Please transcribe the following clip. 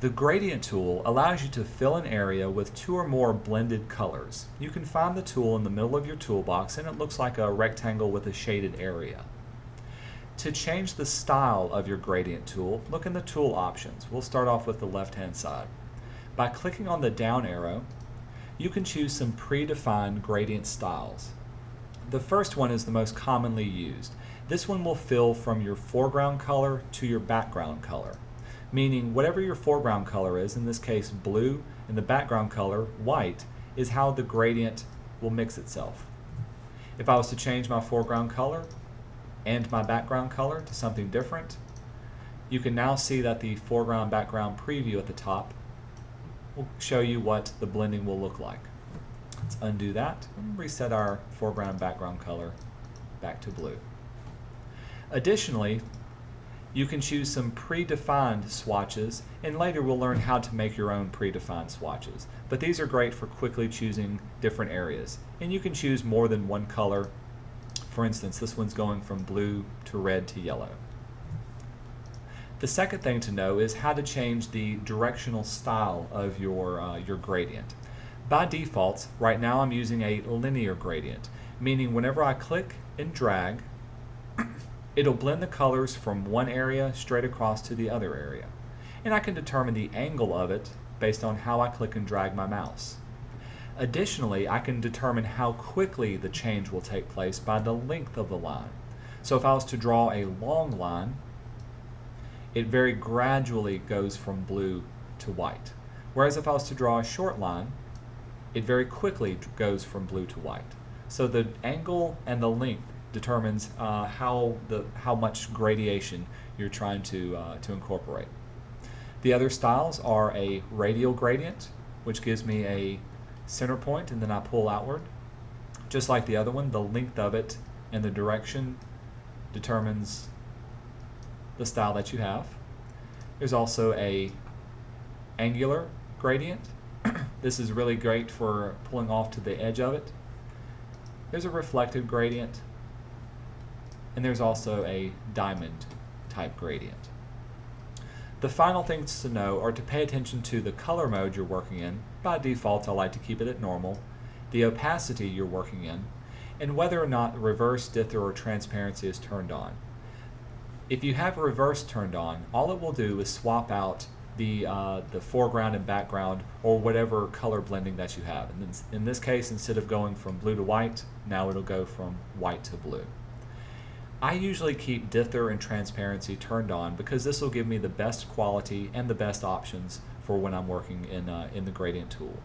The gradient tool allows you to fill an area with two or more blended colors. You can find the tool in the middle of your toolbox and it looks like a rectangle with a shaded area. To change the style of your gradient tool, look in the tool options. We'll start off with the left-hand side. By clicking on the down arrow, you can choose some predefined gradient styles. The first one is the most commonly used. This one will fill from your foreground color to your background color, meaning whatever your foreground color is, in this case blue, and the background color, white, is how the gradient will mix itself. If I was to change my foreground color and my background color to something different, you can now see that the foreground background preview at the top will show you what the blending will look like. Let's undo that and reset our foreground background color back to blue. Additionally, you can choose some predefined swatches, and later we'll learn how to make your own predefined swatches. But these are great for quickly choosing different areas. And you can choose more than one color. For instance, this one's going from blue to red to yellow. The second thing to know is how to change the directional style of your gradient. By default, right now I'm using a linear gradient, meaning whenever I click and drag, it'll blend the colors from one area straight across to the other area. And I can determine the angle of it based on how I click and drag my mouse. Additionally, I can determine how quickly the change will take place by the length of the line. So if I was to draw a long line, it very gradually goes from blue to white. Whereas if I was to draw a short line, it very quickly goes from blue to white. So the angle and the length determines how much gradation you're trying to incorporate. The other styles are a radial gradient, which gives me a center point and then I pull outward. Just like the other one, the length of it and the direction determines the style that you have. There's also a angular gradient. This is really great for pulling off to the edge of it. There's a reflective gradient. And there's also a diamond type gradient. The final things to know are to pay attention to the color mode you're working in. By default, I like to keep it at normal, the opacity you're working in, and whether or not reverse, dither, or transparency is turned on. If you have reverse turned on, all it will do is swap out the foreground and background or whatever color blending that you have. And in this case, instead of going from blue to white, now it'll go from white to blue. I usually keep dither and transparency turned on because this will give me the best quality and the best options for when I'm working in the gradient tool.